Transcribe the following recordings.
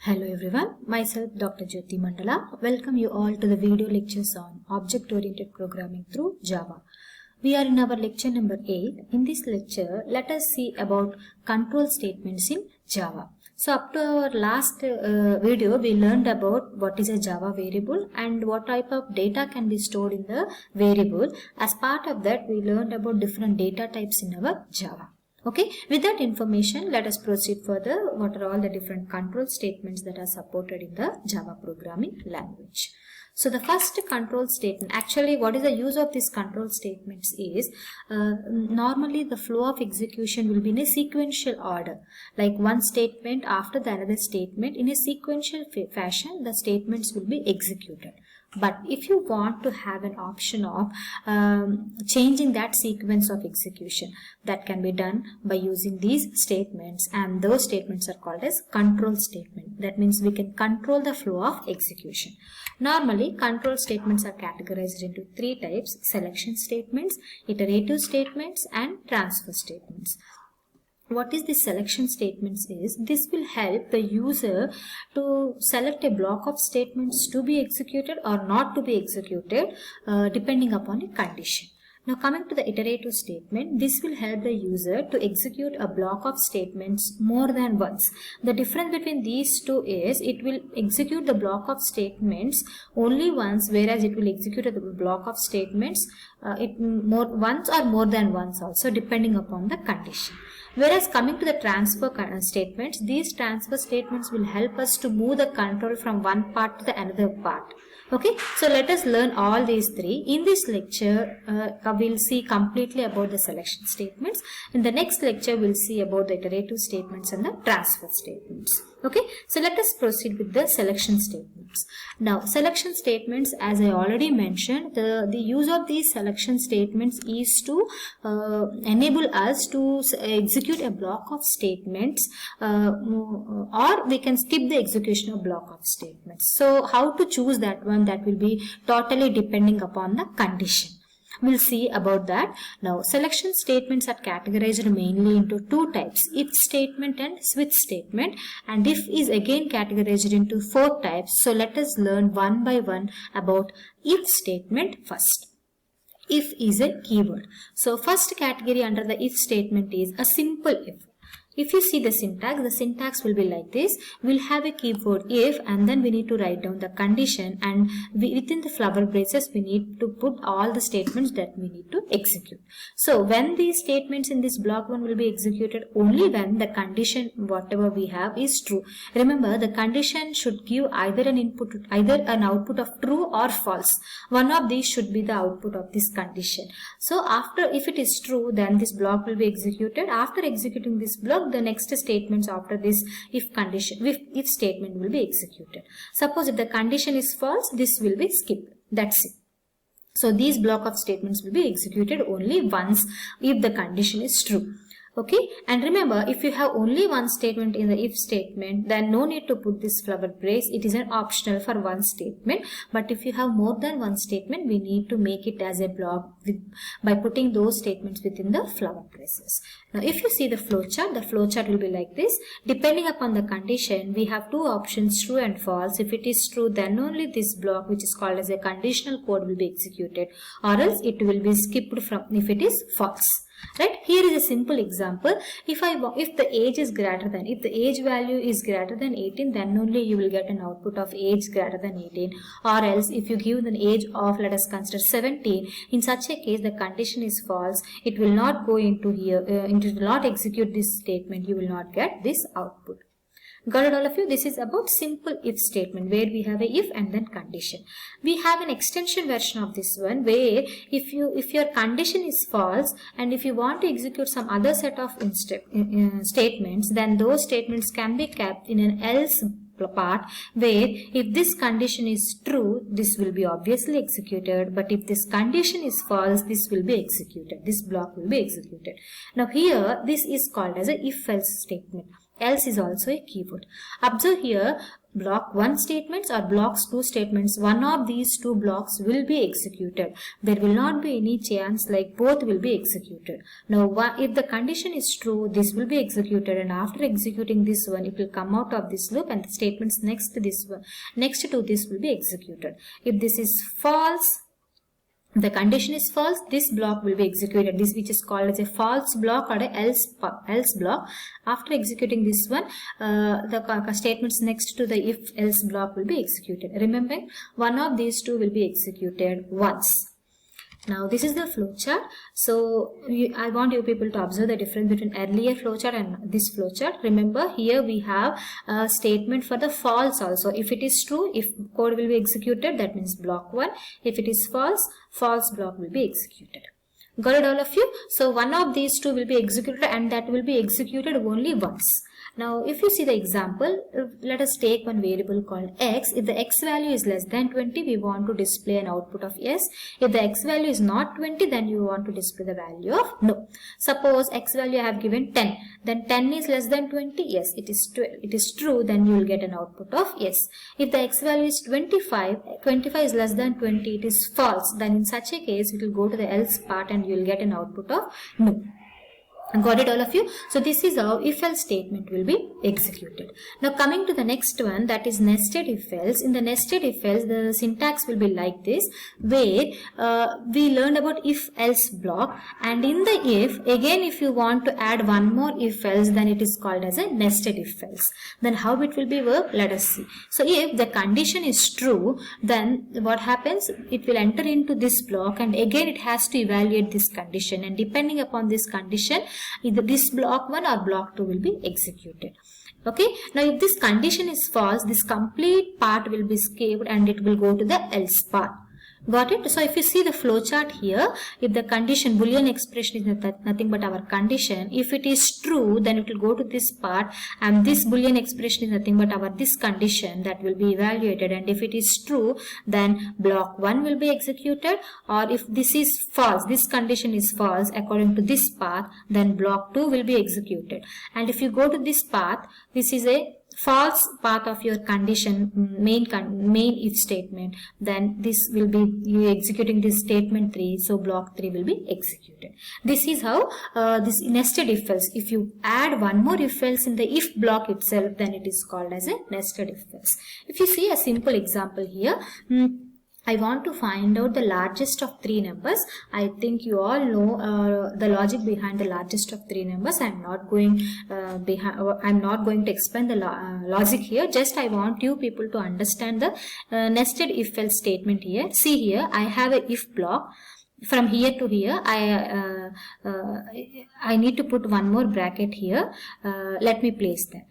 Hello everyone, myself Dr. Jyoti Mandala. Welcome you all to the video lectures on object-oriented programming through Java. We are in our lecture number 8. In this lecture, let us see about control statements in Java. So up to our last video, we learned about what is a Java variable and what type of data can be stored in the variable. As part of that, we learned about different data types in our Java. Okay, with that information, let us proceed further. What are all the different control statements that are supported in the Java programming language? So the first control statement, actually what is the use of these control statements is, normally the flow of execution will be in a sequential order, like one statement after the another statement. In a sequential fashion, the statements will be executed. But if you want to have an option of changing that sequence of execution, that can be done by using these statements, and those statements are called as control statement. That means we can control the flow of execution. Normally, control statements are categorized into three types: selection statements, iterative statements, and transfer statements. What is the selection statements is, this will help the user to select a block of statements to be executed or not to be executed depending upon a condition. Now coming to the iterative statement, this will help the user to execute a block of statements more than once. The difference between these two is, it will execute the block of statements only once, whereas it will execute the block of statements once or more than once also, depending upon the condition. Whereas coming to the transfer statements, these transfer statements will help us to move the control from one part to the another part. Okay, so let us learn all these three. In this lecture, we'll see completely about the selection statements. In the next lecture, we'll see about the iterative statements and the transfer statements. Okay, so let us proceed with the selection statements. Now, selection statements, as I already mentioned, the use of these selection statements is to enable us to execute a block of statements, or we can skip the execution of block of statements. So, how to choose that one? That will be totally depending upon the condition. We'll see about that. Now, selection statements are categorized mainly into two types: if statement and switch statement. And if is again categorized into four types. So let us learn one by one about if statement first. If is a keyword. So first category under the if statement is a simple if. If you see the syntax will be like this. We'll have a keyword if, and then we need to write down the condition, and within the flower braces we need to put all the statements that we need to execute. So when these statements in this block 1 will be executed, only when the condition whatever we have is true. Remember, the condition should give either an output of true or false. One of these should be the output of this condition. So if it is true, then this block will be executed. After executing this block, the next statements after this if statement will be executed. Suppose if the condition is false, this will be skipped. That's it. So these block of statements will be executed only once if the condition is true. Okay, and remember, if you have only one statement in the if statement, then no need to put this flower brace. It is an optional for one statement. But if you have more than one statement, we need to make it as a block by putting those statements within the flower braces. Now, if you see the flowchart will be like this. Depending upon the condition, we have two options: true and false. If it is true, then only this block, which is called as a conditional code, will be executed, or else it will be skipped from if it is false. Right, here is a simple example. If the age value is greater than 18, then only you will get an output of age greater than 18. Or else, if you give an age of, let us consider 17, in such a case the condition is false. It will not go into here. It will not execute this statement. You will not get this output. Got it, all of you? This is about simple if statement, where we have a if and then condition. We have an extension version of this one, where if your condition is false and if you want to execute some other set of statements, then those statements can be kept in an else part, where if this condition is true, this will be obviously executed, but if this condition is false, this will be executed. This block will be executed. Now here, this is called as a if-else statement. else is also a keyword. Observe here, block 1 statements or blocks 2 statements, one of these two blocks will be executed. There will not be any chance like both will be executed. Now if the condition is true, this will be executed, and after executing this one, it will come out of this loop and the statements next to this one, next to this will be executed. If this is false, the condition is false, this block will be executed. This which is called as a false block or a else block. After executing this one, the statements next to the if else block will be executed. Remember, one of these two will be executed once. Now this is the flowchart. So I want you people to observe the difference between earlier flowchart and this flowchart. Remember, here we have a statement for the false also. If it is true, if code will be executed, that means block 1. If it is false, false block will be executed. Got it all of you? So one of these two will be executed, and that will be executed only once. Now if you see the example, let us take one variable called x. If the x value is less than 20, we want to display an output of yes. If the x value is not 20, then you want to display the value of no. Suppose x value I have given 10, then 10 is less than 20, yes, it is true, then you will get an output of yes. If the x value is 25 is less than 20, it is false, then in such a case it will go to the else part and you will get an output of no. Got it all of you? So this is how if else statement will be executed. Now coming to the next one, that is nested if else. In the nested if else, the syntax will be like this, where we learned about if else block, and in the if, again if you want to add one more if else, then it is called as a nested if else. Then how it will be work? Let us see. So if the condition is true, then what happens? It will enter into this block, and again it has to evaluate this condition, and depending upon this condition, either this block 1 or block 2 will be executed. Okay. Now if this condition is false, this complete part will be skipped and it will go to the else part. Got it? So if you see the flowchart here, if the condition boolean expression is nothing but our condition, if it is true, then it will go to this part, and this boolean expression is nothing but our this condition that will be evaluated, and if it is true, then block 1 will be executed, or if this is false, this condition is false according to this path, then block 2 will be executed. And if you go to this path, this is a false path of your condition, main if statement, then this will be you executing this statement 3, so block 3 will be executed. This is how this nested if else. If you add one more if else in the if block itself, then it is called as a nested if else. If you see a simple example here, I want to find out the largest of 3 numbers. I think you all know the logic behind the largest of 3 numbers. I'm not going to explain the logic here. Just I want you people to understand the nested if else statement here. See here, I have a if block. From here to here, I need to put one more bracket here. Let me place that.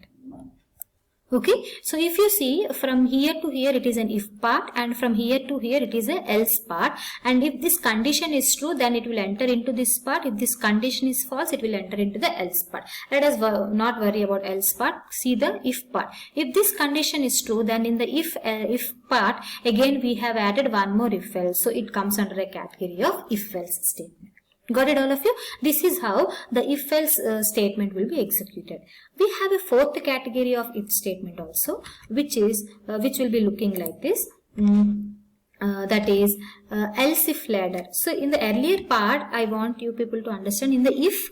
Okay, so if you see from here to here it is an if part, and from here to here it is a else part, and if this condition is true, then it will enter into this part. If this condition is false, it will enter into the else part. Let us not worry about else part. See the if part. If this condition is true, then in the if part, again we have added one more if else, so it comes under a category of if else statement. Got it all of you? This is how the if else statement will be executed. We have a fourth category of if statement also, which will be looking like this. That is else if ladder. So in the earlier part, I want you people to understand, in the if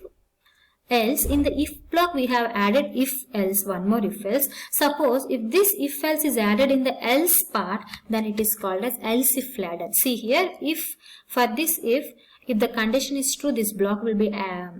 else, in the if block we have added if else, one more if else. Suppose if this if else is added in the else part, then it is called as else if ladder. See here, if for this if the condition is true, this block will be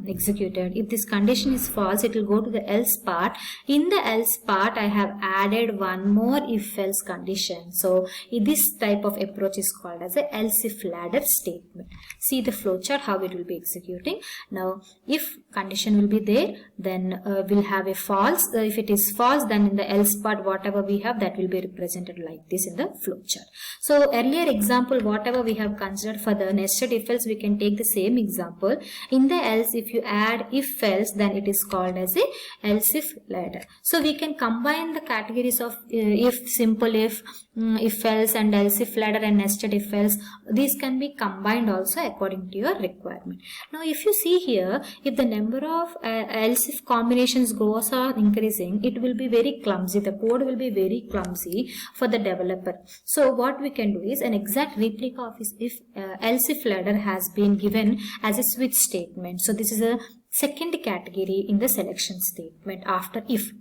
executed. If this condition is false, it will go to the else part. In the else part, I have added one more if else condition. So this type of approach is called as a else if ladder statement. See the flowchart how it will be executing. Now if condition will be there, then we'll have a false. If it is false, then in the else part whatever we have, that will be represented like this in the flowchart. So earlier example, whatever we have considered for the nested if else, we can take the same example. In the else, if you add if else, then it is called as a else if ladder. So we can combine the categories of if, simple if else, and else if ladder, and nested if else. These can be combined also according to your requirement. Now if you see here, if the number of else if combinations goes on increasing, it will be very clumsy. The code will be very clumsy for the developer. So what we can do is an exact replica of if else if ladder has been given as a switch statement. So this is a second category in the selection statement after if.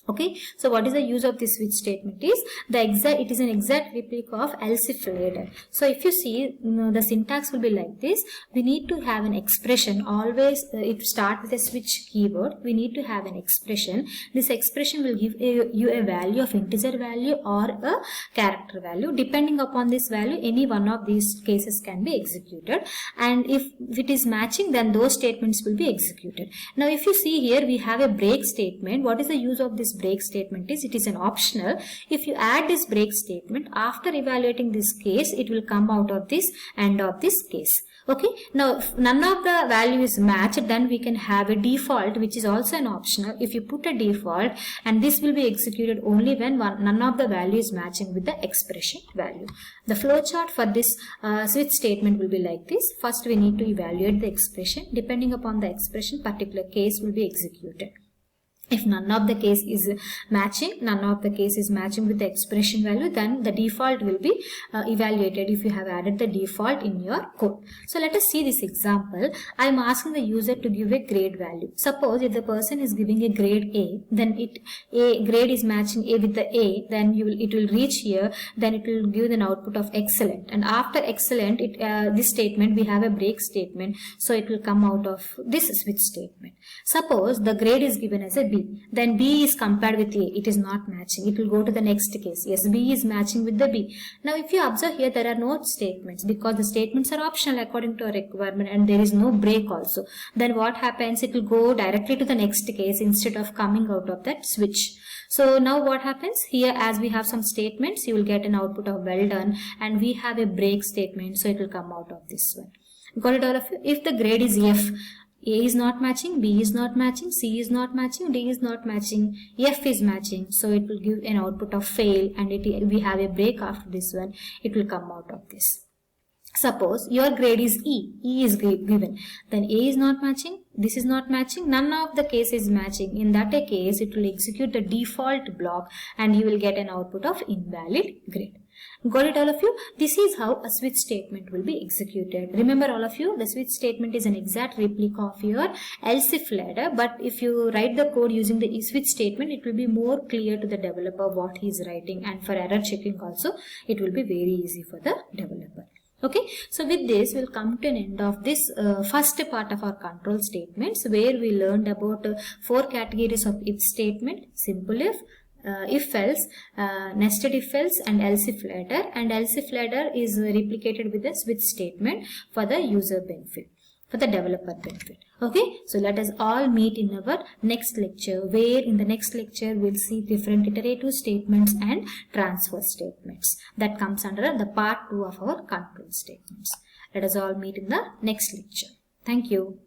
Okay, so what is the use of this switch statement is it is an exact replica of else if ladder. So if you see, the syntax will be like this. We need to have an expression always. It start with a switch keyword. We need to have an expression. This expression will give you a value of integer value or a character value. Depending upon this value, any one of these cases can be executed, and if it is matching, then those statements will be executed. Now if you see here, we have a break statement. What is the use of this break statement is it is an optional. If you add this break statement after evaluating this case, it will come out of this end of this case. Okay, now if none of the value is matched, then we can have a default, which is also an optional. If you put a default, and this will be executed only when none of the value is matching with the expression value. The flowchart for this switch statement will be like this. First we need to evaluate the expression. Depending upon the expression, particular case will be executed. If none of the case is matching, with the expression value, then the default will be evaluated if you have added the default in your code. So let us see this example. I am asking the user to give a grade value. Suppose if the person is giving a grade A, then grade is matching A with the A, then it will reach here, then it will give an output of excellent. And after excellent, this statement, we have a break statement, so it will come out of this switch statement. Suppose the grade is given as a B. Then B is compared with A. It is not matching. It will go to the next case. Yes, B is matching with the B. Now if you observe here, there are no statements because the statements are optional according to a requirement, and there is no break also. Then what happens? It will go directly to the next case instead of coming out of that switch. So now what happens here, as we have some statements, you will get an output of well done, and we have a break statement, so it will come out of this one. Got it all of you? If the grade is F, A is not matching, B is not matching, C is not matching, D is not matching, F is matching. So it will give an output of fail, and we have a break after this one. It will come out of this. Suppose your grade is E. E is given. Then A is not matching, this is not matching, none of the case is matching. In that case, it will execute the default block, and you will get an output of invalid grade. Got it all of you? This is how a switch statement will be executed. Remember all of you, the switch statement is an exact replica of your else if ladder, but if you write the code using the switch statement, it will be more clear to the developer what he is writing, and for error checking also, it will be very easy for the developer. Okay, so with this we'll come to an end of this first part of our control statements, where we learned about 4 categories of if statement: simple if else, nested if else, and else if ladder. And else if ladder is replicated with a switch statement for the user benefit, for the developer benefit. Okay, so let us all meet in our next lecture, where in the next lecture we'll see different iterative statements and transfer statements. That comes under the part 2 of our control statements. Let us all meet in the next lecture. Thank you.